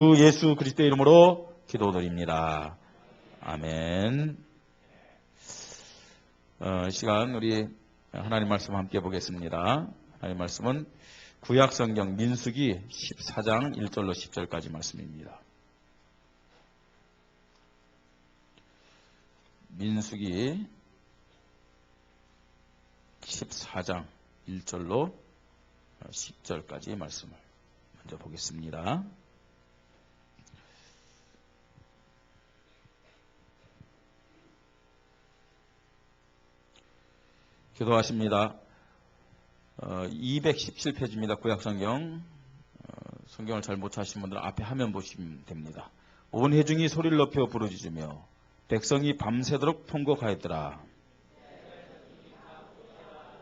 주 예수 그리스도의 이름으로 기도드립니다. 아멘. 시간 우리 하나님 말씀 함께 보겠습니다. 하나님 말씀은 구약성경 민수기 14장 1절로 10절까지 말씀입니다. 민수기 14장 1절로 10절까지 말씀을 먼저 보겠습니다. 기도하십니다. 217페이지입니다. 구약성경. 성경을 잘 못 찾으신 분들은 앞에 화면 보시면 됩니다. 온 회중이 소리를 높여 부르짖으며 백성이 밤새도록 통곡하였더라.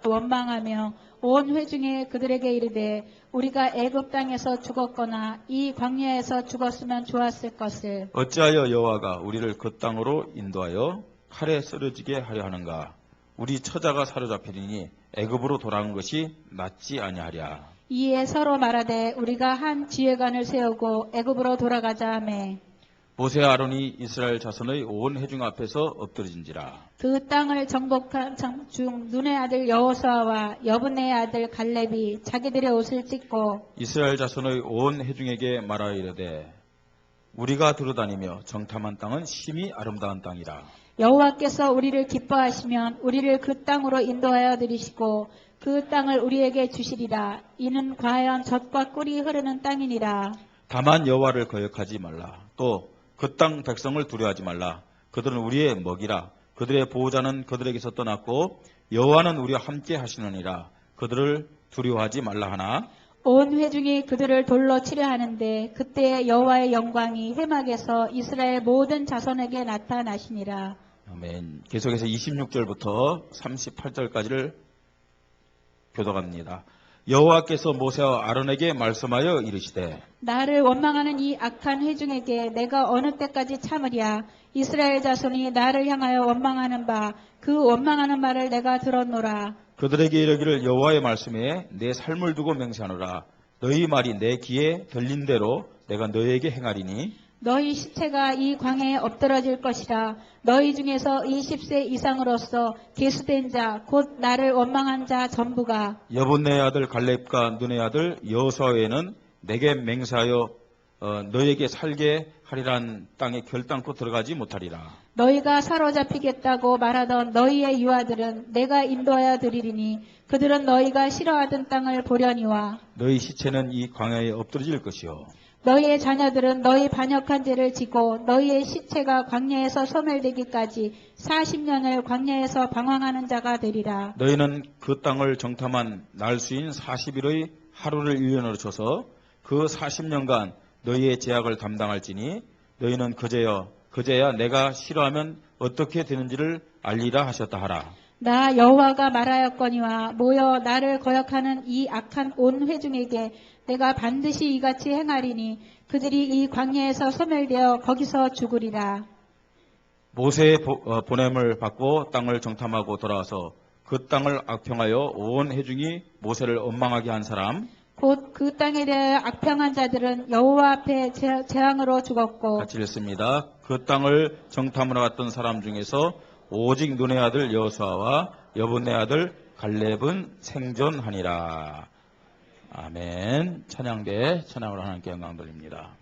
원망하며 온 회중이 그들에게 이르되 우리가 애굽 땅에서 죽었거나 이 광야에서 죽었으면 좋았을 것을 어찌하여 여호와가 우리를 그 땅으로 인도하여 칼에 쓰러지게 하려 하는가? 우리 처자가 사로잡히리니 애굽으로 돌아온 것이 낫지 아니하랴. 이에 서로 말하되 우리가 한 지휘관을 세우고 애굽으로 돌아가자 하매 모세와 아론이 이스라엘 자손의 온 회중 앞에서 엎드러진지라. 그 땅을 정복한 중 눈의 아들 여호수아와 여분의 아들 갈렙이 자기들의 옷을 찢고 이스라엘 자손의 온 회중에게 말하여 이르되 우리가 두루다니며 정탐한 땅은 심히 아름다운 땅이라. 여호와께서 우리를 기뻐하시면 우리를 그 땅으로 인도하여 들이시고 그 땅을 우리에게 주시리라. 이는 과연 젖과 꿀이 흐르는 땅이니라. 다만 여호와를 거역하지 말라. 또 그 땅 백성을 두려워하지 말라. 그들은 우리의 먹이라. 그들의 보호자는 그들에게서 떠났고 여호와는 우리와 함께 하시느니라. 그들을 두려워하지 말라 하나 온 회중이 그들을 돌로 치려 하는데 그때 여호와의 영광이 회막에서 이스라엘 모든 자손에게 나타나시니라. 아멘. 계속해서 26절부터 38절까지를 교독합니다. 여호와께서 모세와 아론에게 말씀하여 이르시되 나를 원망하는 이 악한 회중에게 내가 어느 때까지 참으랴. 이스라엘 자손이 나를 향하여 원망하는 바 그 원망하는 말을 내가 들었노라. 그들에게 이르기를 여호와의 말씀에 내 삶을 두고 맹세하노라. 너희 말이 내 귀에 들린 대로 내가 너희에게 행하리니 너희 시체가 이 광야에 엎드러질 것이라. 너희 중에서 20세 이상으로서 계수된 자 곧 나를 원망한 자 전부가 여분네 아들 갈렙과 눈의 아들 여호수아에는 내게 맹세하여 너희에게 살게 하리란 땅에 결단코 들어가지 못하리라. 너희가 사로잡히겠다고 말하던 너희의 유아들은 내가 인도하여 드리리니 그들은 너희가 싫어하던 땅을 보려니와 너희 시체는 이 광야에 엎드러질 것이요 너희의 자녀들은 너희 반역한 죄를 지고 너희의 시체가 광야에서 소멸되기까지 40년을 광야에서 방황하는 자가 되리라. 너희는 그 땅을 정탐한 날수인 40일의 하루를 1년으로 쳐서 그 40년간 너희의 제약을 담당할지니 너희는 그제야 내가 싫어하면 어떻게 되는지를 알리라 하셨다 하라. 나 여호와가 말하였거니와 모여 나를 거역하는 이 악한 온 회중에게 내가 반드시 이같이 행하리니 그들이 이 광야에서 소멸되어 거기서 죽으리라. 모세의 보냄을 받고 땅을 정탐하고 돌아와서 그 땅을 악평하여 온 회중이 모세를 원망하게 한 사람 곧 그 땅에 대하여 악평한 자들은 여호와 앞에 재앙으로 죽었고 같이 읽습니다. 그 땅을 정탐하러 갔던 사람 중에서 오직 눈의 아들 여호수아와 여분의 아들 갈렙은 생존하니라. 아멘. 찬양대 찬양으로 하나님께 영광 돌립니다.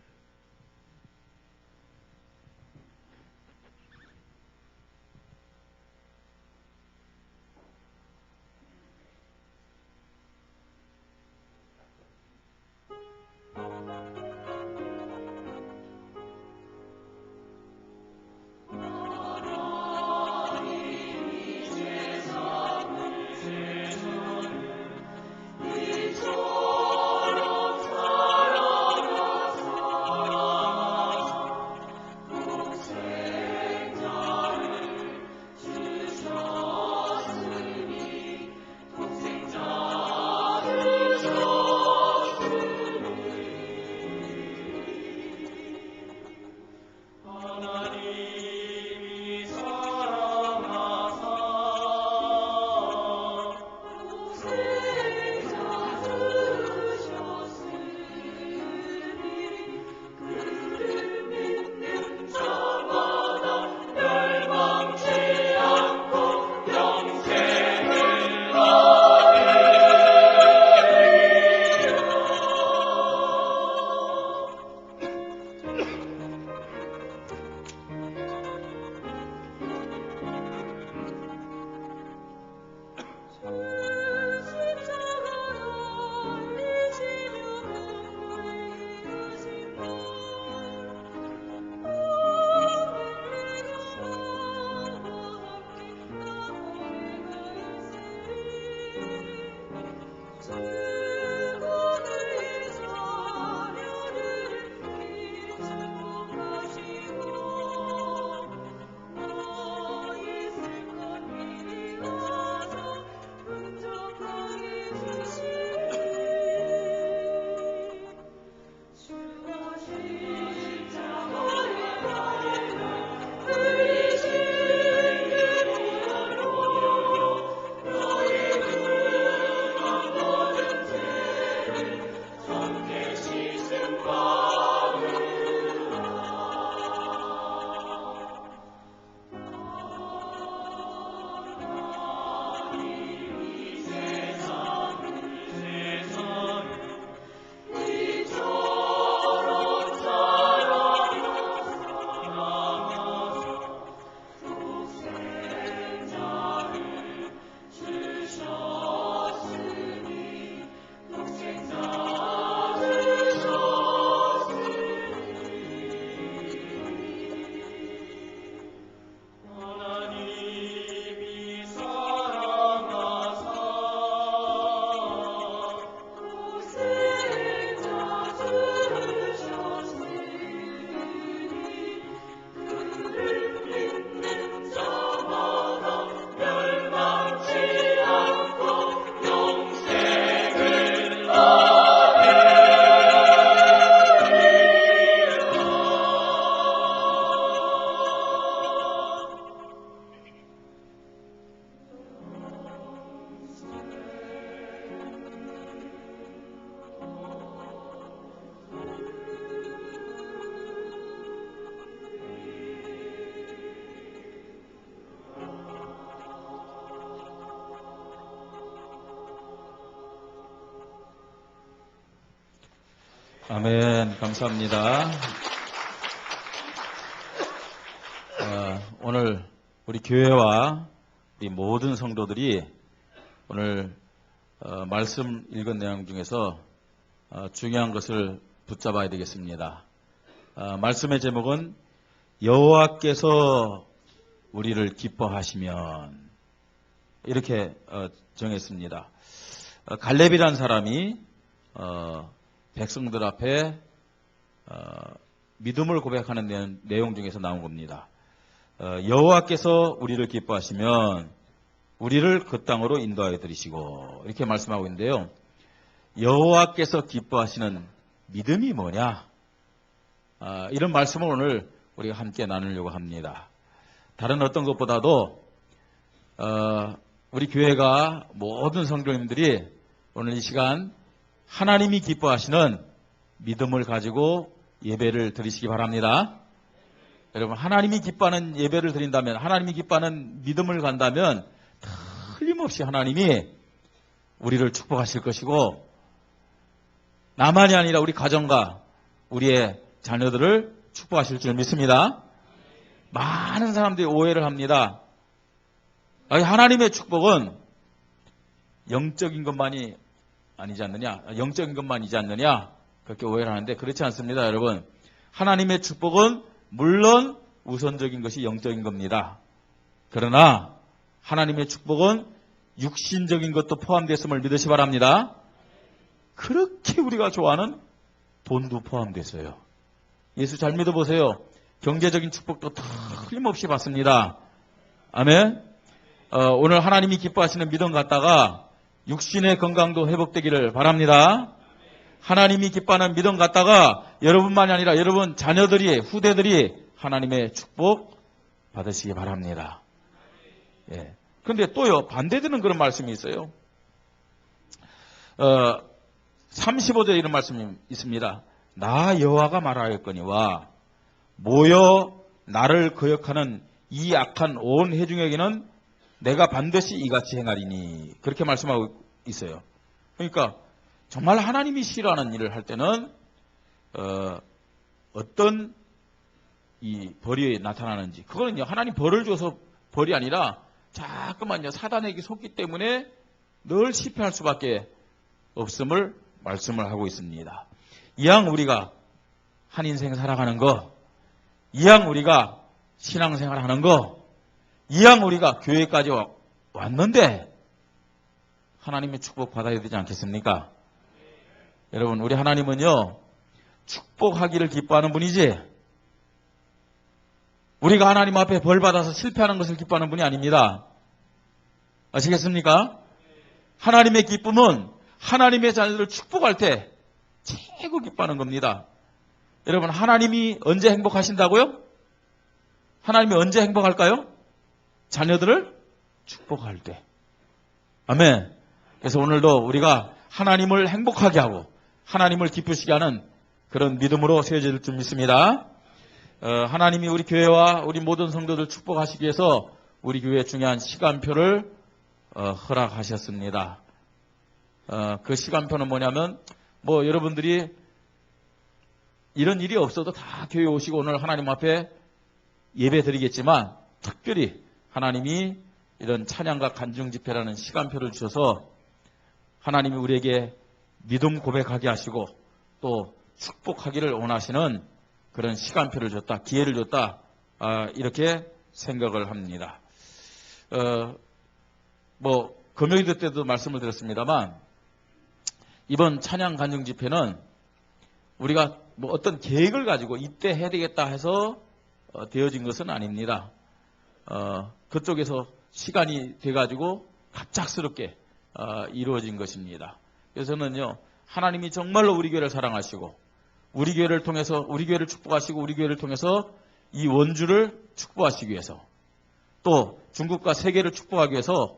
아멘. 감사합니다. 오늘 우리 교회와 우리 모든 성도들이 오늘 말씀 읽은 내용 중에서 중요한 것을 붙잡아야 되겠습니다. 말씀의 제목은 여호와께서 우리를 기뻐하시면, 이렇게 정했습니다. 갈렙이라는 사람이 백성들 앞에 믿음을 고백하는 내용 중에서 나온 겁니다. 여호와께서 우리를 기뻐하시면 우리를 그 땅으로 인도하여 드리시고, 이렇게 말씀하고 있는데요. 여호와께서 기뻐하시는 믿음이 뭐냐? 이런 말씀을 오늘 우리가 함께 나누려고 합니다. 다른 어떤 것보다도 우리 교회가 모든 성도님들이 오늘 이 시간 하나님이 기뻐하시는 믿음을 가지고 예배를 드리시기 바랍니다. 여러분, 하나님이 기뻐하는 예배를 드린다면, 하나님이 기뻐하는 믿음을 간다면 틀림없이 하나님이 우리를 축복하실 것이고, 나만이 아니라 우리 가정과 우리의 자녀들을 축복하실 줄 믿습니다. 많은 사람들이 오해를 합니다. 하나님의 축복은 영적인 것만이 아니지 않느냐, 영적인 것만이지 않느냐, 그렇게 오해를 하는데 그렇지 않습니다. 여러분, 하나님의 축복은 물론 우선적인 것이 영적인 겁니다. 그러나 하나님의 축복은 육신적인 것도 포함됐음을 믿으시 바랍니다. 그렇게 우리가 좋아하는 돈도 포함됐어요. 예수 잘 믿어보세요. 경제적인 축복도 틀림없이 받습니다. 아멘. 오늘 하나님이 기뻐하시는 믿음 갖다가 육신의 건강도 회복되기를 바랍니다. 하나님이 기뻐하는 믿음 갖다가 여러분만이 아니라 여러분 자녀들이, 후대들이 하나님의 축복 받으시기 바랍니다. 예. 근데 또요, 반대되는 그런 말씀이 있어요. 35절에 이런 말씀이 있습니다. 나 여호와가 말하였거니와 모여 나를 거역하는 이 악한 온 회중에게는 내가 반드시 이같이 행하리니, 그렇게 말씀하고 있어요. 그러니까 정말 하나님이 싫어하는 일을 할 때는 어떤 이 벌이 나타나는지, 그거는요 하나님 벌을 줘서 벌이 아니라 자꾸만요 사단에게 속기 때문에 늘 실패할 수밖에 없음을 말씀을 하고 있습니다. 이왕 우리가 한 인생 살아가는 거, 이왕 우리가 신앙생활 하는 거, 이왕 우리가 교회까지 왔는데 하나님의 축복 받아야 되지 않겠습니까? 여러분, 우리 하나님은요 축복하기를 기뻐하는 분이지, 우리가 하나님 앞에 벌 받아서 실패하는 것을 기뻐하는 분이 아닙니다. 아시겠습니까? 하나님의 기쁨은 하나님의 자녀들을 축복할 때 최고 기뻐하는 겁니다. 여러분, 하나님이 언제 행복하신다고요? 하나님이 언제 행복할까요? 자녀들을 축복할 때. 아멘. 그래서 오늘도 우리가 하나님을 행복하게 하고 하나님을 기쁘시게 하는 그런 믿음으로 세워질 줄 믿습니다. 하나님이 우리 교회와 우리 모든 성도들 축복하시기 위해서 우리 교회에 중요한 시간표를 허락하셨습니다. 그 시간표는 뭐냐면, 여러분들이 이런 일이 없어도 다 교회 오시고 오늘 하나님 앞에 예배 드리겠지만, 특별히 하나님이 이런 찬양과 간증 집회라는 시간표를 주셔서 하나님이 우리에게 믿음 고백하게 하시고 또 축복하기를 원하시는 그런 시간표를 줬다, 기회를 줬다, 이렇게 생각을 합니다. 금요일 때도 말씀을 드렸습니다만, 이번 찬양 간증 집회는 우리가 어떤 계획을 가지고 이때 해야 되겠다 해서 되어진 것은 아닙니다. 그쪽에서 시간이 돼가지고 갑작스럽게 이루어진 것입니다. 그래서는요, 하나님이 정말로 우리 교회를 사랑하시고 우리 교회를 통해서, 우리 교회를 축복하시고 우리 교회를 통해서 이 원주를 축복하시기 위해서, 또 중국과 세계를 축복하기 위해서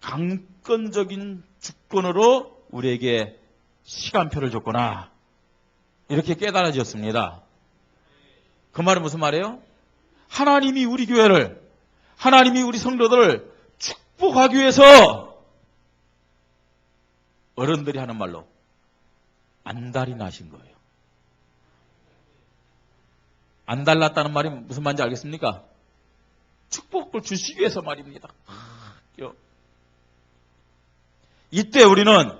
강권적인 주권으로 우리에게 시간표를 줬구나, 이렇게 깨달아졌습니다. 그 말은 무슨 말이에요? 하나님이 우리 교회를, 하나님이 우리 성도들을 축복하기 위해서 어른들이 하는 말로 안달이 나신 거예요. 안 달랐다는 말이 무슨 말인지 알겠습니까? 축복을 주시기 위해서 말입니다. 이때 우리는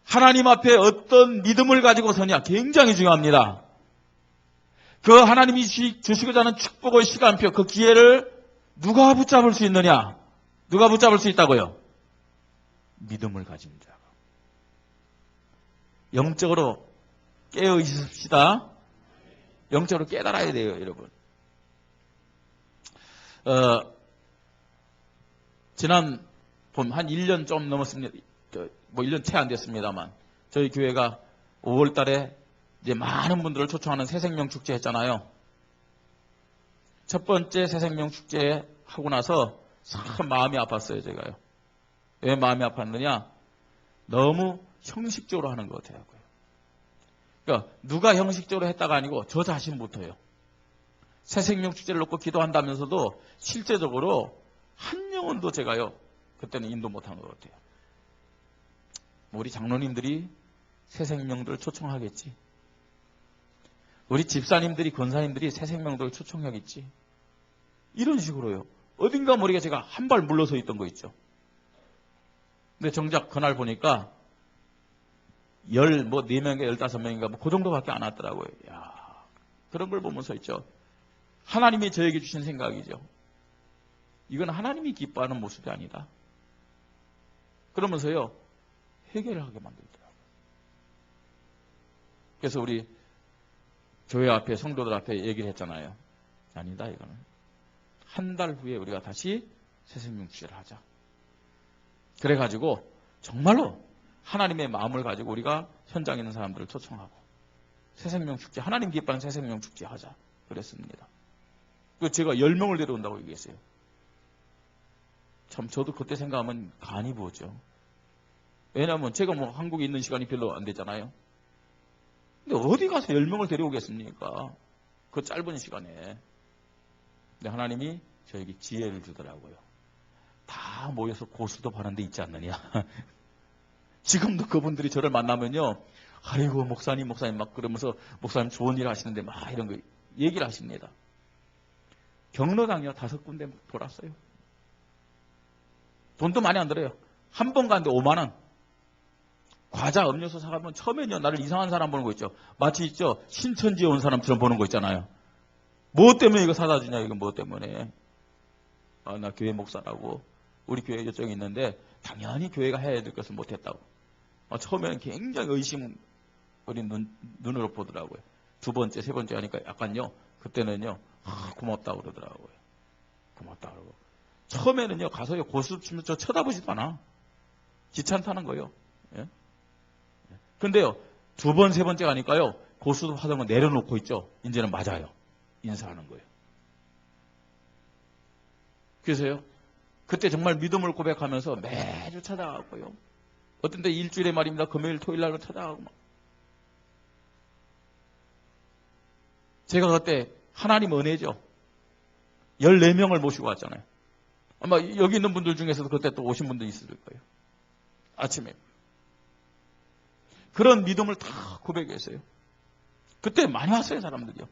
하나님 앞에 어떤 믿음을 가지고 서냐 굉장히 중요합니다. 그 하나님이 주시고자 하는 축복의 시간표, 그 기회를 누가 붙잡을 수 있느냐? 누가 붙잡을 수 있다고요? 믿음을 가진 자가. 영적으로 깨어 있읍시다. 영적으로 깨달아야 돼요, 여러분. 지난 봄 한 1년 좀 넘었습니다. 뭐 1년 채 안 됐습니다만 저희 교회가 5월 달에 이제 많은 분들을 초청하는 새생명 축제 했잖아요. 첫 번째 새생명 축제 하고 나서 참 마음이 아팠어요, 제가요. 왜 마음이 아팠느냐? 너무 형식적으로 하는 것 같아요. 그러니까 누가 형식적으로 했다가 아니고 저 자신부터요. 새생명 축제를 놓고 기도한다면서도 실제적으로 한 영혼도 제가요, 그때는 인도 못한 것 같아요. 우리 장로님들이 새생명들 초청하겠지. 우리 집사님들이, 권사님들이 새생명들 초청하겠지. 이런 식으로요. 어딘가 모르게 제가 한 발 물러서 있던 거 있죠. 근데 정작 그날 보니까 4명인가 15명인가 뭐 그 정도밖에 안 왔더라고요. 야, 그런 걸 보면서 있죠. 하나님이 저에게 주신 생각이죠. 이건 하나님이 기뻐하는 모습이 아니다. 그러면서요, 회개를 하게 만들더라고요. 그래서 우리 교회 앞에, 성도들 앞에 얘기를 했잖아요. 아니다, 이거는. 한 달 후에 우리가 다시 새생명 축제를 하자. 그래가지고 정말로 하나님의 마음을 가지고 우리가 현장에 있는 사람들을 초청하고 새생명 축제, 하나님 기뻐하는 새생명 축제 하자. 그랬습니다. 그 제가 10명을 데려온다고 얘기했어요. 참 저도 그때 생각하면 간이 부었죠. 왜냐하면 제가 뭐 한국에 있는 시간이 별로 안 되잖아요. 근데 어디 가서 10명을 데려오겠습니까? 그 짧은 시간에. 근데 하나님이 저에게 지혜를 주더라고요. 다 모여서 고수도 하는 데 있지 않느냐. 지금도 그분들이 저를 만나면요. 아이고 목사님 막 그러면서 목사님 좋은 일 하시는데 막 이런 거 얘기를 하십니다. 경로당이요 5군데 돌았어요. 돈도 많이 안 들어요. 한 번 가는데 5만 원. 과자 음료수 사가면 처음에는요 나를 이상한 사람 보는 거 있죠. 마치 있죠 신천지에 온 사람처럼 보는 거 있잖아요. 뭐 때문에 이거 사다 주냐, 이거 뭐 때문에. 아, 나 교회 목사라고. 우리 교회 요청이 있는데 당연히 교회가 해야 될 것을 못했다고. 처음에는 굉장히 의심 어린 눈으로 보더라고요. 2번째, 3번째 하니까 약간요 그때는요 고맙다고 그러더라고요. 고맙다고 그러고. 처음에는요 가서요 고수 치면 저 쳐다보지도 않아. 귀찮다는 거예요. 예? 근데요 2번, 3번째 가니까요 고수 하던 거 내려놓고 있죠. 이제는 맞아요. 인사하는 거예요. 그래서요 그때 정말 믿음을 고백하면서 매주 찾아가고요. 어떤 때 일주일에 말입니다. 금요일, 토요일 날로 찾아가고 막. 제가 그때 하나님 은혜죠. 14명을 모시고 왔잖아요. 아마 여기 있는 분들 중에서도 그때 또 오신 분도 있을 거예요. 아침에. 그런 믿음을 다 고백했어요. 그때 많이 왔어요, 사람들이요.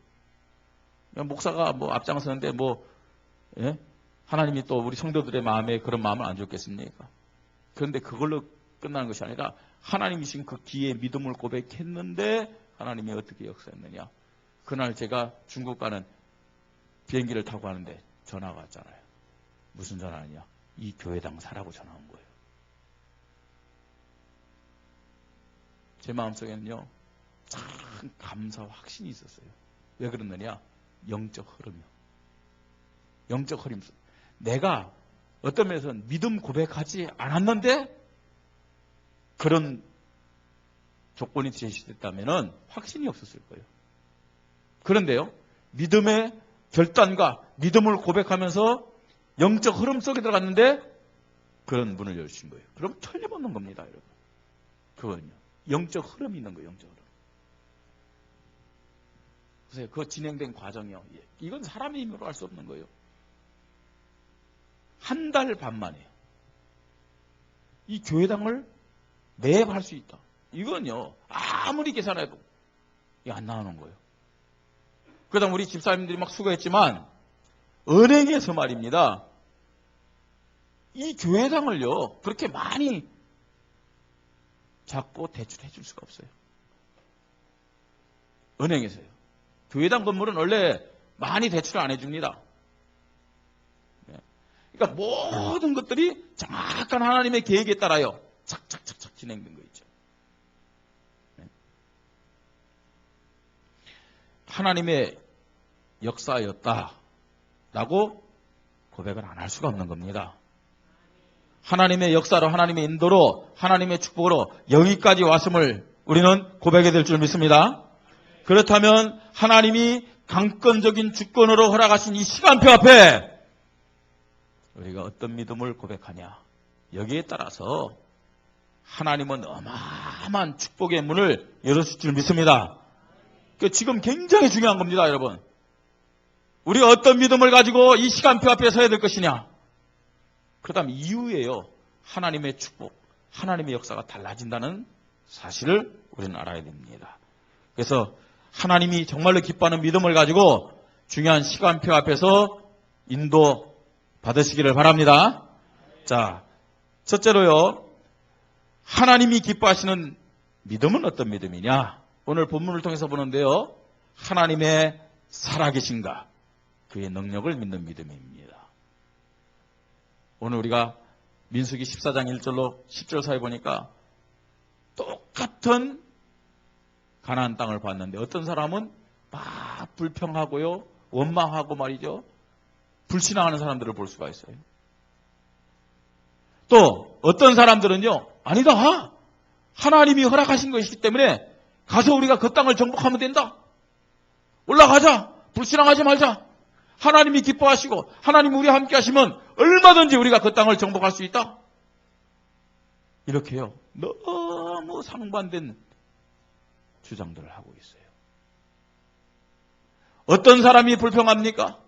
목사가 뭐 앞장서는데 뭐, 예? 하나님이 또 우리 성도들의 마음에 그런 마음을 안 줬겠습니까? 그런데 그걸로 끝나는 것이 아니라 하나님이신 그 기회에 믿음을 고백했는데 하나님이 어떻게 역사했느냐. 그날 제가 중국 가는 비행기를 타고 가는데 전화가 왔잖아요. 무슨 전화냐? 이 교회당 사라고 전화 온 거예요. 제 마음속에는요. 참 감사와 확신이 있었어요. 왜 그러느냐? 영적 흐름이요. 영적 흐름. 내가 어떤 면에서는 믿음 고백하지 않았는데 그런 조건이 제시됐다면 확신이 없었을 거예요. 그런데요. 믿음의 결단과 믿음을 고백하면서 영적 흐름 속에 들어갔는데 그런 문을 열신 거예요. 그럼 틀림없는 겁니다, 여러분. 그건요. 영적 흐름이 있는 거예요, 영적 흐름. 그래서 그 진행된 과정이요. 이건 사람의 힘으로 할 수 없는 거예요. 한 달 반 만에 이 교회당을 매입할 수 있다. 이건요. 아무리 계산해도 이게 안 나오는 거예요. 그다음 우리 집사님들이 막 수고했지만 은행에서 말입니다. 이 교회당을요 그렇게 많이 잡고 대출해 줄 수가 없어요. 은행에서요. 교회당 건물은 원래 많이 대출을 안 해줍니다. 그러니까 모든 것들이 정확한 하나님의 계획에 따라요 착착착착 진행된 거 있죠. 하나님의 역사였다라고 고백을 안 할 수가 없는 겁니다. 하나님의 역사로, 하나님의 인도로, 하나님의 축복으로 여기까지 왔음을 우리는 고백해야 될 줄 믿습니다. 그렇다면 하나님이 강권적인 주권으로 허락하신 이 시간표 앞에 우리가 어떤 믿음을 고백하냐, 여기에 따라서 하나님은 어마어마한 축복의 문을 열어줄 줄 믿습니다. 지금 굉장히 중요한 겁니다, 여러분. 우리가 어떤 믿음을 가지고 이 시간표 앞에 서야 될 것이냐. 그 다음 이후에요, 하나님의 축복, 하나님의 역사가 달라진다는 사실을 우리는 알아야 됩니다. 그래서 하나님이 정말로 기뻐하는 믿음을 가지고 중요한 시간표 앞에서 인도 받으시기를 바랍니다. 자, 첫째로요, 하나님이 기뻐하시는 믿음은 어떤 믿음이냐? 오늘 본문을 통해서 보는데요, 하나님의 살아계신가, 그의 능력을 믿는 믿음입니다. 오늘 우리가 민수기 14장 1절로 10절 사이 보니까 똑같은 가나안 땅을 봤는데 어떤 사람은 막 불평하고요, 원망하고 말이죠, 불신앙하는 사람들을 볼 수가 있어요. 또 어떤 사람들은요, 아니다, 하나님이 허락하신 것이기 때문에 가서 우리가 그 땅을 정복하면 된다, 올라가자, 불신앙하지 말자, 하나님이 기뻐하시고 하나님이 우리와 함께 하시면 얼마든지 우리가 그 땅을 정복할 수 있다, 이렇게요 너무 상반된 주장들을 하고 있어요. 어떤 사람이 불평합니까?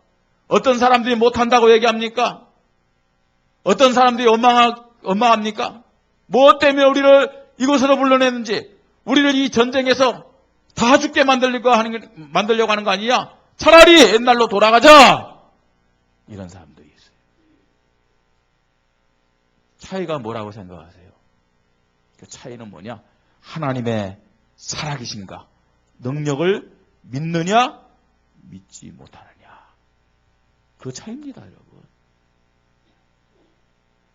어떤 사람들이 못한다고 얘기합니까? 어떤 사람들이 원망합니까? 무엇 때문에 우리를 이곳으로 불러냈는지, 우리를 이 전쟁에서 다 죽게 만들려고 하는 거 아니냐? 차라리 옛날로 돌아가자! 이런 사람들이 있어요. 차이가 뭐라고 생각하세요? 그 차이는 뭐냐? 하나님의 살아계신가, 능력을 믿느냐, 믿지 못하느냐. 그 차이입니다, 여러분.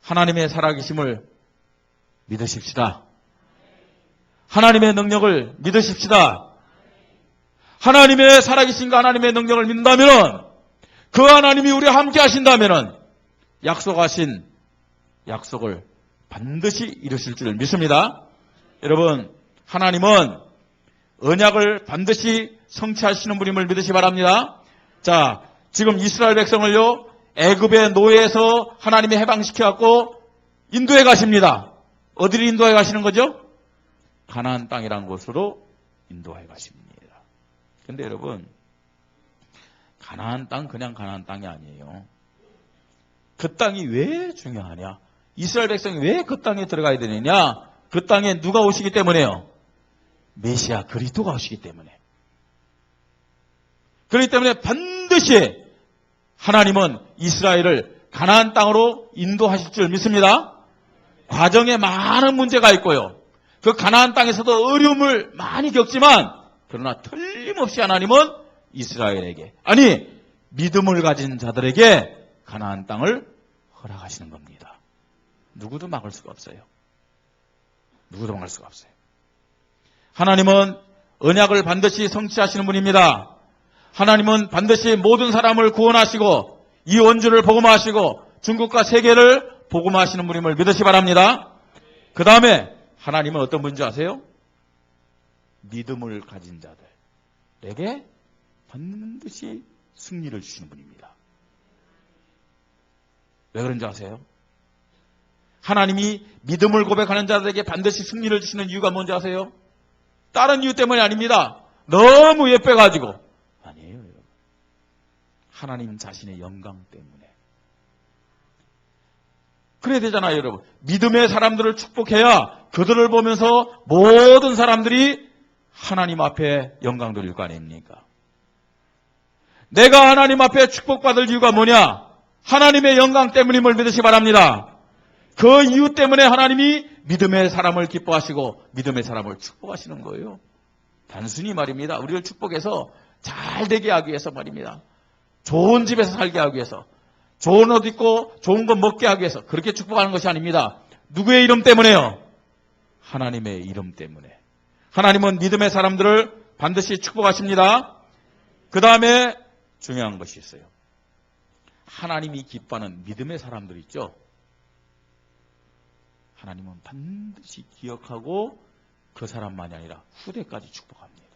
하나님의 살아계심을 믿으십시다. 하나님의 능력을 믿으십시다. 하나님의 살아계신가, 하나님의 능력을 믿는다면, 그 하나님이 우리와 함께 하신다면 약속하신 약속을 반드시 이루실 줄 믿습니다. 여러분, 하나님은 언약을 반드시 성취하시는 분임을 믿으시 바랍니다. 자, 지금 이스라엘 백성을요, 애굽의 노예에서 하나님이 해방시켜갖고 인도에 가십니다. 어디를 인도해 가시는 거죠? 가나안 땅이라는 곳으로 인도해 가십니다. 근데 여러분, 가나안 땅 그냥 가나안 땅이 아니에요. 그 땅이 왜 중요하냐? 이스라엘 백성이 왜 그 땅에 들어가야 되느냐? 그 땅에 누가 오시기 때문에요? 메시아 그리스도가 오시기 때문에. 그렇기 때문에 반드시 하나님은 이스라엘을 가나안 땅으로 인도하실 줄 믿습니다. 과정에 많은 문제가 있고요, 그 가나안 땅에서도 어려움을 많이 겪지만, 그러나 틀림없이 하나님은 이스라엘에게, 아니 믿음을 가진 자들에게 가나안 땅을 허락하시는 겁니다. 누구도 막을 수가 없어요. 누구도 막을 수가 없어요. 하나님은 언약을 반드시 성취하시는 분입니다. 하나님은 반드시 모든 사람을 구원하시고 이 원주를 복음화하시고 중국과 세계를 복음화하시는 분임을 믿으시 바랍니다. 그 다음에 하나님은 어떤 분인지 아세요? 믿음을 가진 자들에게 반드시 승리를 주시는 분입니다. 왜 그런지 아세요? 하나님이 믿음을 고백하는 자들에게 반드시 승리를 주시는 이유가 뭔지 아세요? 다른 이유 때문이 아닙니다. 너무 예뻐가지고. 아니에요, 여러분. 하나님 자신의 영광 때문에. 그래야 되잖아요, 여러분. 믿음의 사람들을 축복해야 그들을 보면서 모든 사람들이 하나님 앞에 영광 돌릴 거 아닙니까? 내가 하나님 앞에 축복받을 이유가 뭐냐? 하나님의 영광 때문임을 믿으시기 바랍니다. 그 이유 때문에 하나님이 믿음의 사람을 기뻐하시고 믿음의 사람을 축복하시는 거예요. 단순히 말입니다. 우리를 축복해서 잘 되게 하기 위해서 말입니다. 좋은 집에서 살게 하기 위해서, 좋은 옷 입고 좋은 거 먹게 하기 위해서 그렇게 축복하는 것이 아닙니다. 누구의 이름 때문에요? 하나님의 이름 때문에. 하나님은 믿음의 사람들을 반드시 축복하십니다. 그 다음에 중요한 것이 있어요. 하나님이 기뻐하는 믿음의 사람들 있죠? 하나님은 반드시 기억하고 그 사람만이 아니라 후대까지 축복합니다.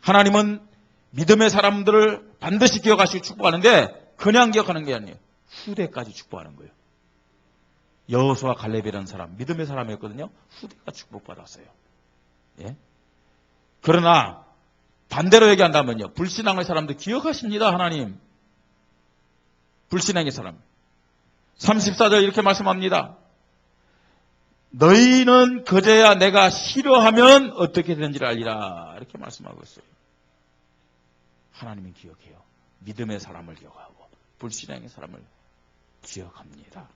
하나님은 믿음의 사람들을 반드시 기억하시고 축복하는데 그냥 기억하는 게 아니에요. 후대까지 축복하는 거예요. 여호수아 갈렙이라는 사람, 믿음의 사람이었거든요. 후대가 축복받았어요. 예? 그러나 반대로 얘기한다면요. 불신앙의 사람들 기억하십니다. 하나님. 불신앙의 사람. 34절 이렇게 말씀합니다. 너희는 그제야 내가 싫어하면 어떻게 되는지를 알리라. 이렇게 말씀하고 있어요. 하나님은 기억해요. 믿음의 사람을 기억하고 불신앙의 사람을 기억합니다.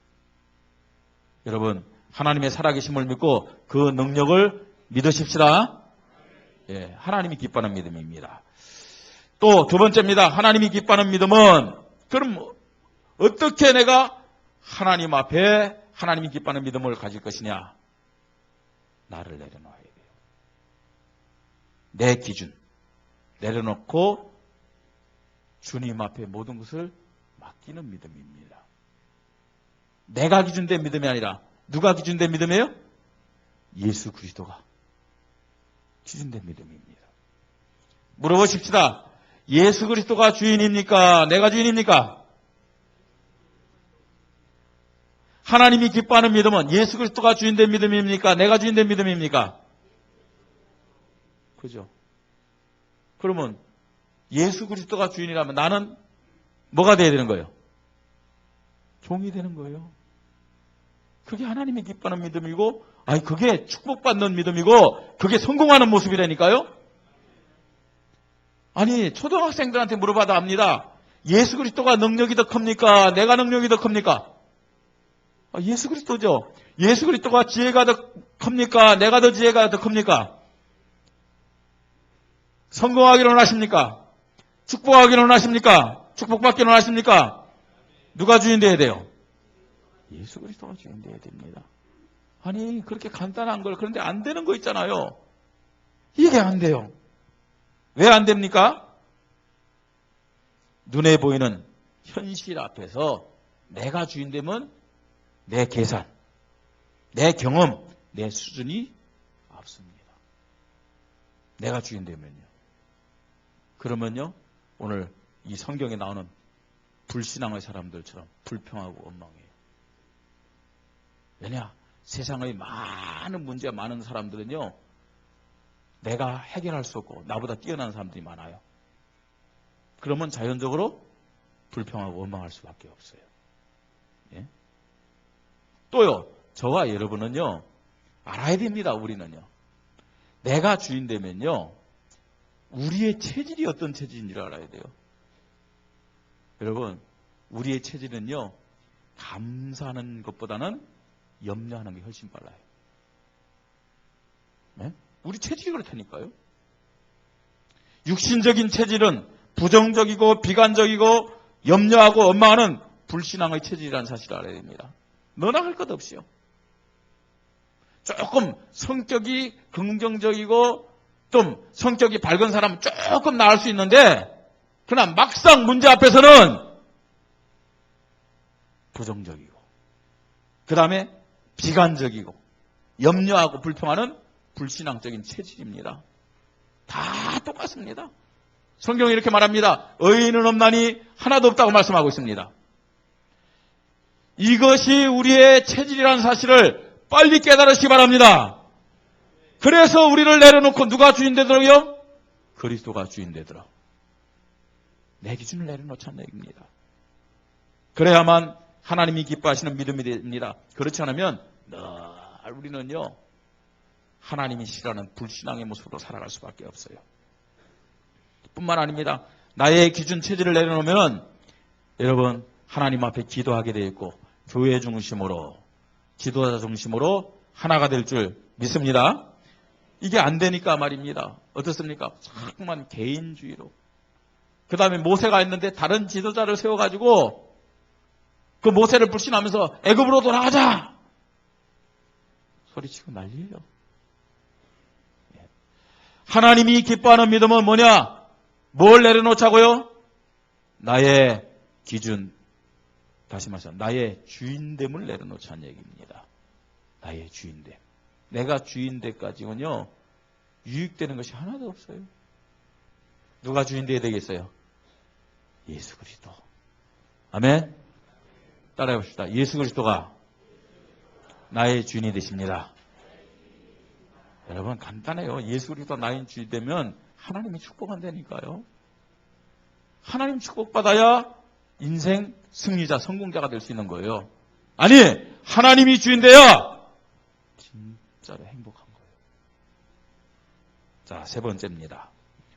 여러분, 하나님의 살아계심을 믿고 그 능력을 믿으십시다. 예, 하나님이 기뻐하는 믿음입니다. 또 두 번째입니다. 하나님이 기뻐하는 믿음은 그럼 어떻게 내가 하나님 앞에 하나님이 기뻐하는 믿음을 가질 것이냐? 나를 내려놓아야 돼요. 내 기준 내려놓고 주님 앞에 모든 것을 맡기는 믿음입니다. 내가 기준된 믿음이 아니라 누가 기준된 믿음이에요? 예수 그리스도가 기준된 믿음입니다. 물어보십시다. 예수 그리스도가 주인입니까? 내가 주인입니까? 하나님이 기뻐하는 믿음은 예수 그리스도가 주인된 믿음입니까? 내가 주인된 믿음입니까? 그죠? 그러면 예수 그리스도가 주인이라면 나는 뭐가 돼야 되는 거예요? 종이 되는 거예요. 그게 하나님이 기뻐하는 믿음이고, 아니 그게 축복받는 믿음이고, 그게 성공하는 모습이라니까요. 아니 초등학생들한테 물어봐도 압니다. 예수 그리스도가 능력이 더 큽니까? 내가 능력이 더 큽니까? 예수 그리스도죠. 예수 그리스도가 지혜가 더 큽니까? 내가 더 지혜가 더 큽니까? 성공하기를 원하십니까? 축복하기를 원하십니까? 축복받기를 원하십니까? 누가 주인 되어야 돼요? 예수 그리스도가 주인 되어야 됩니다. 아니 그렇게 간단한 걸 그런데 안 되는 거 있잖아요. 이게 안 돼요. 왜 안 됩니까? 눈에 보이는 현실 앞에서 내가 주인 되면 내 계산, 내 경험, 내 수준이 없습니다. 내가 주인 되면요. 그러면요, 오늘 이 성경에 나오는 불신앙의 사람들처럼 불평하고 원망해요. 왜냐? 세상의 많은 문제 많은 사람들은요, 내가 해결할 수 없고 나보다 뛰어난 사람들이 많아요. 그러면 자연적으로 불평하고 원망할 수밖에 없어요. 예? 또요, 저와 여러분은요, 알아야 됩니다. 우리는요. 내가 주인 되면요, 우리의 체질이 어떤 체질인지를 알아야 돼요. 여러분, 우리의 체질은요, 감사하는 것보다는 염려하는 게 훨씬 빨라요. 네? 우리 체질이 그렇다니까요. 육신적인 체질은 부정적이고 비관적이고 염려하고 원망하는 불신앙의 체질이라는 사실을 알아야 됩니다. 너나 할 것 없이요. 조금 성격이 긍정적이고 좀 성격이 밝은 사람은 조금 나을 수 있는데 그러나 막상 문제 앞에서는 부정적이고 그 다음에 비관적이고 염려하고 불평하는 불신앙적인 체질입니다. 다 똑같습니다. 성경이 이렇게 말합니다. 의인은 없나니 하나도 없다고 말씀하고 있습니다. 이것이 우리의 체질이라는 사실을 빨리 깨달으시기 바랍니다. 그래서 우리를 내려놓고 누가 주인 되더라고요? 그리스도가 주인 되더라. 내 기준을 내려놓자는 얘기입니다. 그래야만 하나님이 기뻐하시는 믿음이 됩니다. 그렇지 않으면 늘 우리는요, 하나님이 싫어하는 불신앙의 모습으로 살아갈 수밖에 없어요. 뿐만 아닙니다. 나의 기준 체질을 내려놓으면 여러분 하나님 앞에 기도하게 되어 있고 교회 중심으로 지도자 중심으로 하나가 될 줄 믿습니다. 이게 안 되니까 말입니다. 어떻습니까? 자꾸만 개인주의로. 그 다음에 모세가 있는데 다른 지도자를 세워가지고 그 모세를 불신하면서 애굽으로 돌아가자! 소리치고 난리예요. 하나님이 기뻐하는 믿음은 뭐냐? 뭘 내려놓자고요? 나의 기준, 다시 말해서 나의 주인됨을 내려놓자는 얘기입니다. 나의 주인됨. 내가 주인됨까지는요, 유익되는 것이 하나도 없어요. 누가 주인돼야 되겠어요? 예수 그리스도. 아멘? 따라해 봅시다. 예수 그리스도가 나의 주인이 되십니다. 여러분 간단해요. 예수 그리스도가 나의 주인이 되면 하나님이 축복한다니까요. 하나님 축복받아야 인생 승리자, 성공자가 될 수 있는 거예요. 아니, 하나님이 주인 돼야 진짜로 행복한 거예요. 자, 세 번째입니다.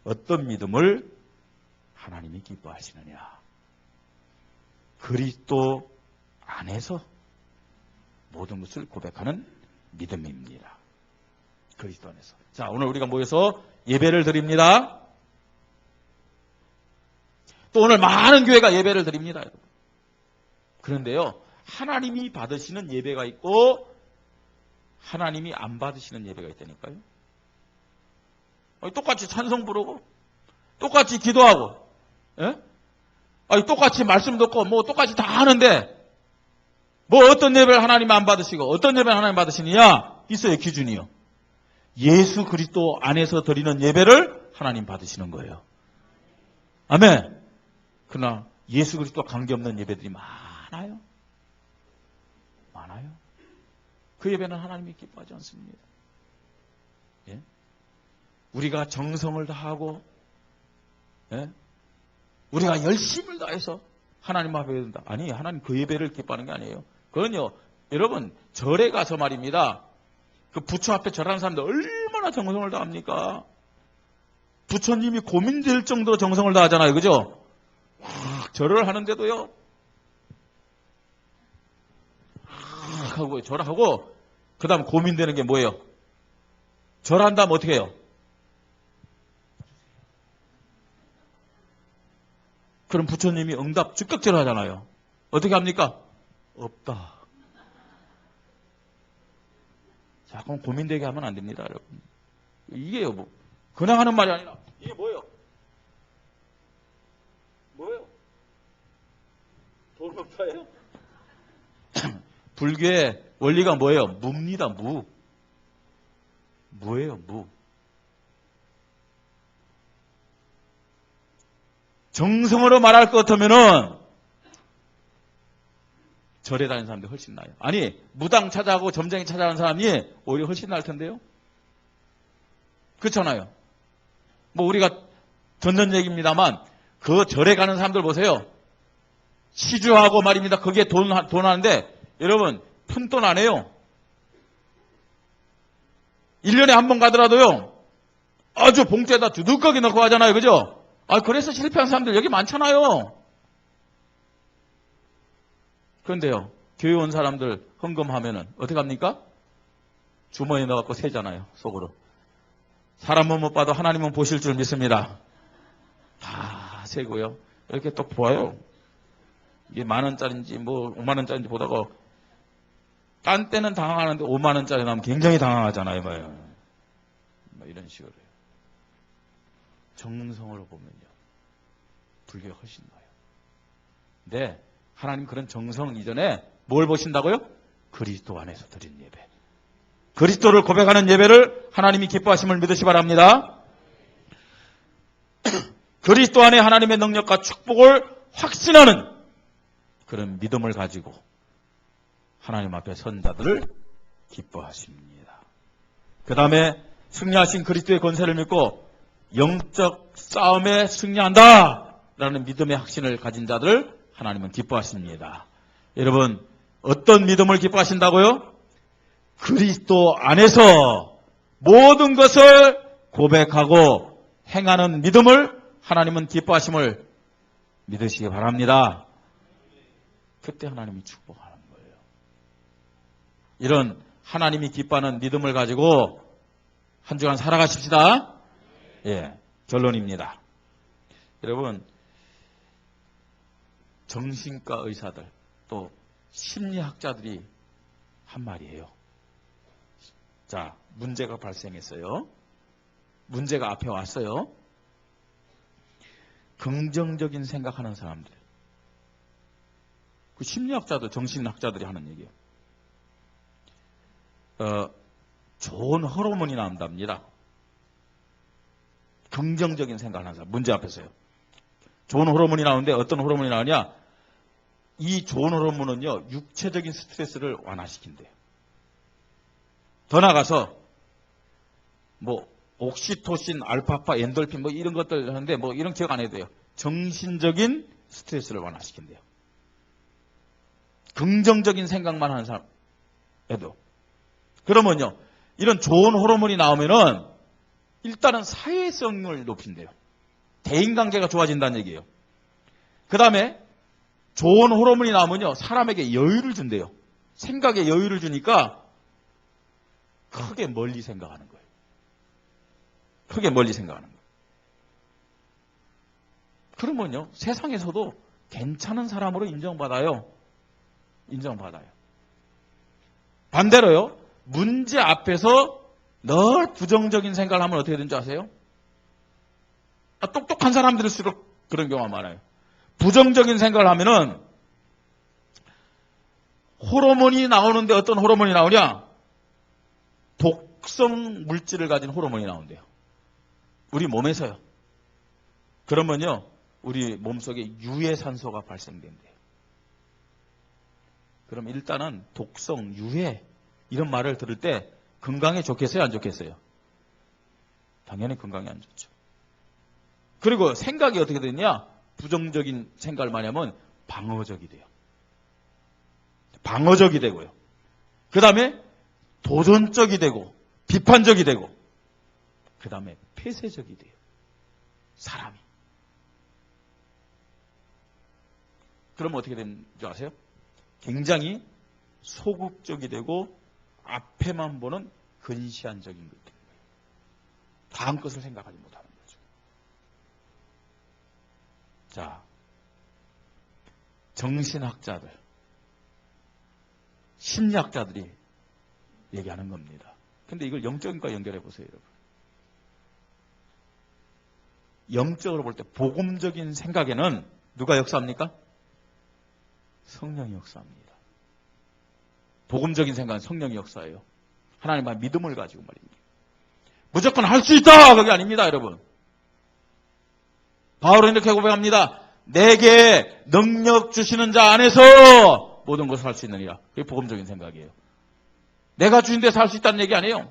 어떤 믿음을 하나님이 기뻐하시느냐. 그리스도 안에서 모든 것을 고백하는 믿음입니다. 그리스도 안에서. 자, 오늘 우리가 모여서 예배를 드립니다. 또 오늘 많은 교회가 예배를 드립니다, 여러분. 그런데요, 하나님이 받으시는 예배가 있고 하나님이 안 받으시는 예배가 있다니까요. 똑같이 찬송 부르고 똑같이 기도하고, 예? 똑같이 말씀 듣고 뭐 똑같이 다 하는데 뭐 어떤 예배를 하나님 안 받으시고 어떤 예배를 하나님 받으시느냐? 있어요, 기준이요. 예수 그리스도 안에서 드리는 예배를 하나님 받으시는 거예요. 아멘. 그러나 예수 그리스도와 관계없는 예배들이 많아요. 많아요. 그 예배는 하나님이 기뻐하지 않습니다. 예? 우리가 정성을 다하고, 예? 우리가 열심을 다해서 하나님 앞에 예배드린다. 아니, 하나님 그 예배를 기뻐하는 게 아니에요. 그건요, 여러분 절에 가서 말입니다. 그 부처 앞에 절하는 사람들 얼마나 정성을 다합니까? 부처님이 고민될 정도로 정성을 다하잖아요, 그죠? 절을 하는데도요, 하고 절하고 그 다음 고민되는 게 뭐예요? 절한 다음 어떻게 해요? 그럼 부처님이 응답 즉각제로 하잖아요. 어떻게 합니까? 없다. 자, 그럼 고민되게 하면 안 됩니다, 여러분. 이게요, 뭐. 그냥 하는 말이 아니라, 이게 뭐예요? 뭐예요? 돈 없다예요? 불교의 원리가 뭐예요? 무입니다, 무. 무예요, 무. 정성으로 말할 것 같으면은 절에 다니는 사람들이 훨씬 나아요. 아니, 무당 찾아가고 점쟁이 찾아가는 사람이 오히려 훨씬 나을 텐데요. 그렇잖아요. 뭐 우리가 듣는 얘기입니다만 그 절에 가는 사람들 보세요. 시주하고 말입니다. 거기에 돈 하는데 여러분 푼돈 안 해요. 1년에 한 번 가더라도요. 아주 봉투에다 두둑하게 넣고 하잖아요. 그죠? 그래서 실패한 사람들 여기 많잖아요. 그런데요, 교회 온 사람들 헌금하면은 어떻게 합니까? 주머니에 넣어갖고 세잖아요, 속으로. 사람은 못 봐도 하나님은 보실 줄 믿습니다. 다 세고요. 이렇게 또 보아요. 이게 10,000원짜리인지 뭐 50,000원짜리인지 보다가 딴 때는 당황하는데 50,000원짜리 나오면 굉장히 당황하잖아요. 뭐 이런 식으로. 정성으로 보면요, 불교가 훨씬 나아요. 근데 하나님 그런 정성 이전에 뭘 보신다고요? 그리스도 안에서 드린 예배. 그리스도를 고백하는 예배를 하나님이 기뻐하심을 믿으시 바랍니다. 그리스도 안에 하나님의 능력과 축복을 확신하는 그런 믿음을 가지고 하나님 앞에 선 자들을 기뻐하십니다. 그 다음에 승리하신 그리스도의 권세를 믿고 영적 싸움에 승리한다 라는 믿음의 확신을 가진 자들을 하나님은 기뻐하십니다. 여러분, 어떤 믿음을 기뻐하신다고요? 그리스도 안에서 모든 것을 고백하고 행하는 믿음을 하나님은 기뻐하심을 믿으시기 바랍니다. 그때 하나님이 축복하는 거예요. 이런 하나님이 기뻐하는 믿음을 가지고 한 주간 살아가십시다. 예, 결론입니다. 여러분, 정신과 의사들 또 심리학자들이 한 말이에요. 자, 문제가 발생했어요. 문제가 앞에 왔어요. 긍정적인 생각하는 사람들. 그 심리학자들, 정신학자들이 하는 얘기예요. 좋은 호르몬이 나온답니다. 긍정적인 생각을 하는 사람. 문제 앞에서요. 좋은 호르몬이 나오는데 어떤 호르몬이 나오냐? 이 좋은 호르몬은요, 육체적인 스트레스를 완화시킨대요. 더 나가서 뭐 옥시토신, 알파파, 엔돌핀 뭐 이런 것들 하는데 뭐 이런 기억 안 해도 돼요. 정신적인 스트레스를 완화시킨대요. 긍정적인 생각만 하는 사람에도. 그러면요, 이런 좋은 호르몬이 나오면은 일단은 사회성을 높인대요. 대인관계가 좋아진다는 얘기예요. 그 다음에 좋은 호르몬이 나오면요, 사람에게 여유를 준대요. 생각에 여유를 주니까 크게 멀리 생각하는 거예요. 크게 멀리 생각하는 거예요. 그러면요, 세상에서도 괜찮은 사람으로 인정받아요. 인정받아요. 반대로요, 문제 앞에서 늘 부정적인 생각을 하면 어떻게 되는 줄 아세요? 똑똑한 사람들일수록 그런 경우가 많아요. 부정적인 생각을 하면은 호르몬이 나오는데 어떤 호르몬이 나오냐? 독성 물질을 가진 호르몬이 나온대요. 우리 몸에서요. 그러면요, 우리 몸속에 유해산소가 발생된대요. 그럼 일단은 독성, 유해 이런 말을 들을 때 건강에 좋겠어요? 안 좋겠어요? 당연히 건강에 안 좋죠. 그리고 생각이 어떻게 되냐? 부정적인 생각을 많이 하면 방어적이 돼요. 방어적이 되고요. 그 다음에 도전적이 되고 비판적이 되고 그 다음에 폐쇄적이 돼요. 사람이. 그러면 어떻게 되는 줄 아세요? 굉장히 소극적이 되고 앞에만 보는 근시안적인 것들. 다음 것을 생각하지 못하는 거죠. 자, 정신학자들, 심리학자들이 얘기하는 겁니다. 근데 이걸 영적인 것과 연결해 보세요, 여러분. 영적으로 볼 때 복음적인 생각에는 누가 역사합니까? 성령이 역사합니다. 복음적인 생각은 성령이 역사예요. 하나님의 믿음을 가지고 말입니다. 무조건 할 수 있다! 그게 아닙니다, 여러분. 바울은 이렇게 고백합니다. 내게 능력 주시는 자 안에서 모든 것을 할 수 있느니라. 그게 복음적인 생각이에요. 내가 주인 데서 할 수 있다는 얘기 아니에요.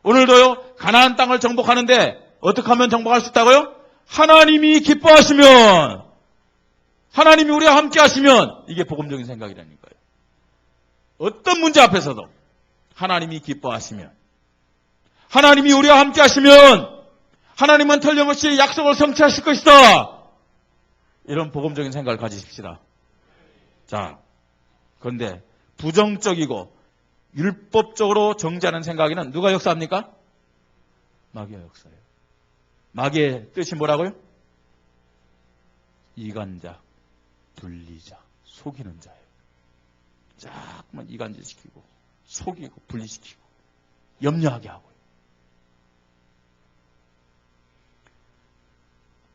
오늘도요, 가나안 땅을 정복하는데 어떻게 하면 정복할 수 있다고요? 하나님이 기뻐하시면, 하나님이 우리와 함께 하시면 이게 복음적인 생각이라니까요. 어떤 문제 앞에서도 하나님이 기뻐하시면, 하나님이 우리와 함께 하시면 하나님은 틀림없이 약속을 성취하실 것이다. 이런 복음적인 생각을 가지십시다. 자, 그런데 부정적이고 율법적으로 정죄하는 생각에는 누가 역사합니까? 마귀가 역사해요. 마귀의 뜻이 뭐라고요? 이간자, 분리자, 속이는 자예요. 자꾸만 이간질시키고 속이고 분리시키고 염려하게 하고요.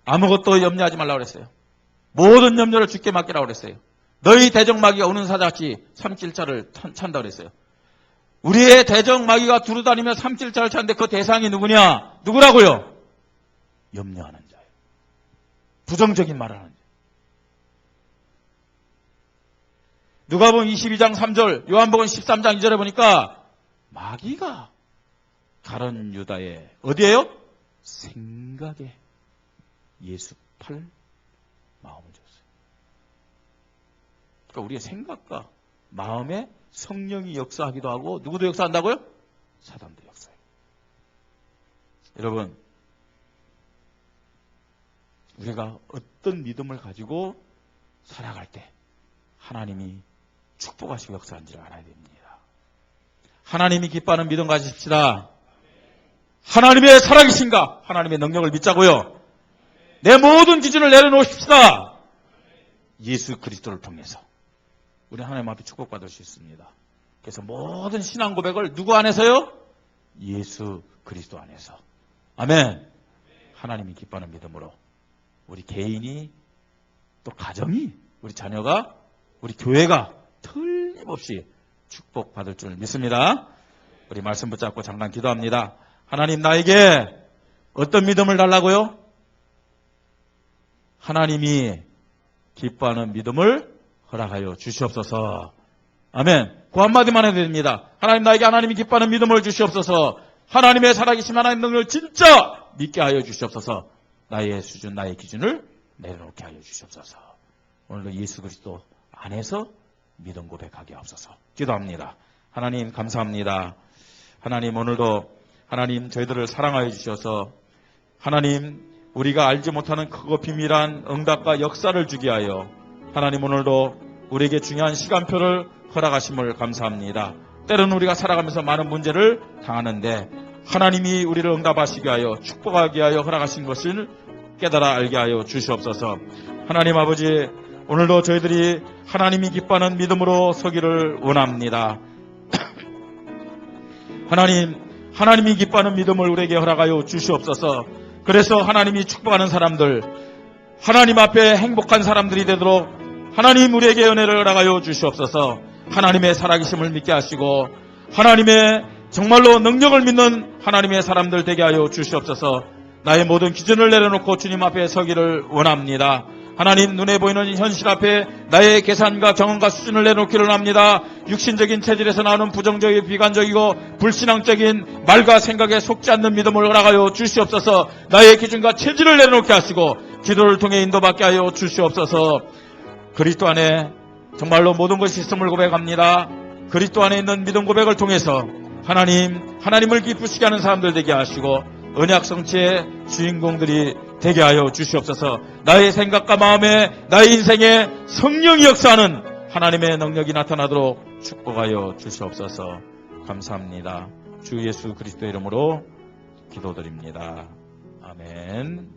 아무것도 염려하지 말라고 그랬어요. 모든 염려를 주께 맡기라고 그랬어요. 너희 대적마귀가 우는 사자같이 삼킬자를 찬다고 그랬어요. 우리의 대적마귀가 두루다니며 삼킬자를 찾는데 그 대상이 누구냐? 누구라고요? 염려하는 자예요. 부정적인 말을 하는 자예요. 누가복음 22장 3절, 요한복음 13장 2절에 보니까 마귀가 가룟 유다의 어디에요? 생각에 예수 팔 마음을 줬어요. 그러니까 우리의 생각과 마음에 성령이 역사하기도 하고 누구도 역사한다고요? 사단도 역사해요. 여러분, 우리가 어떤 믿음을 가지고 살아갈 때 하나님이 축복하시고 역사한지를 알아야 됩니다. 하나님이 기뻐하는 믿음 가지십시다. 하나님의 살아계신가? 하나님의 능력을 믿자고요. 내 모든 기준을 내려놓으십시다. 예수 그리스도를 통해서 우리 하나님 앞에 축복받을 수 있습니다. 그래서 모든 신앙 고백을 누구 안에서요? 예수 그리스도 안에서. 아멘. 하나님이 기뻐하는 믿음으로 우리 개인이 또 가정이 우리 자녀가 우리 교회가 틀림없이 축복받을 줄 믿습니다. 우리 말씀 붙잡고 잠깐 기도합니다. 하나님 나에게 어떤 믿음을 달라고요? 하나님이 기뻐하는 믿음을 허락하여 주시옵소서. 아멘. 그 한마디만 해도 됩니다. 하나님 나에게 하나님이 기뻐하는 믿음을 주시옵소서. 하나님의 살아계신 하나님 능력을 진짜 믿게 하여 주시옵소서. 나의 수준, 나의 기준을 내려놓게 하여 주시옵소서. 오늘도 예수 그리스도 안에서 믿음 고백하게 하옵소서. 기도합니다. 하나님 감사합니다. 하나님 오늘도 하나님 저희들을 사랑하여 주셔서 하나님 우리가 알지 못하는 크고 비밀한 응답과 역사를 주게 하여 하나님 오늘도 우리에게 중요한 시간표를 허락하심을 감사합니다. 때로는 우리가 살아가면서 많은 문제를 당하는데 하나님이 우리를 응답하시게 하여 축복하게 하여 허락하신 것을 깨달아 알게 하여 주시옵소서. 하나님 아버지 오늘도 저희들이 하나님이 기뻐하는 믿음으로 서기를 원합니다. 하나님이 기뻐하는 믿음을 우리에게 허락하여 주시옵소서. 그래서 하나님이 축복하는 사람들, 하나님 앞에 행복한 사람들이 되도록 하나님 우리에게 은혜를 허락하여 주시옵소서. 하나님의 살아계심을 믿게 하시고 하나님의 정말로 능력을 믿는 하나님의 사람들 되게 하여 주시옵소서. 나의 모든 기준을 내려놓고 주님 앞에 서기를 원합니다. 하나님 눈에 보이는 현실 앞에 나의 계산과 경험과 수준을 내놓기를 합니다. 육신적인 체질에서 나오는 부정적이고 비관적이고 불신앙적인 말과 생각에 속지 않는 믿음을 허락하여 주시옵소서. 나의 기준과 체질을 내놓게 하시고 기도를 통해 인도받게 하여 주시옵소서. 그리스도 안에 정말로 모든 것이 있음을 고백합니다. 그리스도 안에 있는 믿음 고백을 통해서 하나님을 기쁘시게 하는 사람들 되게 하시고 언약 성취의 주인공들이 되게 하여 주시옵소서. 나의 생각과 마음에 나의 인생에 성령이 역사하는 하나님의 능력이 나타나도록 축복하여 주시옵소서. 감사합니다. 주 예수 그리스도 이름으로 기도드립니다. 아멘.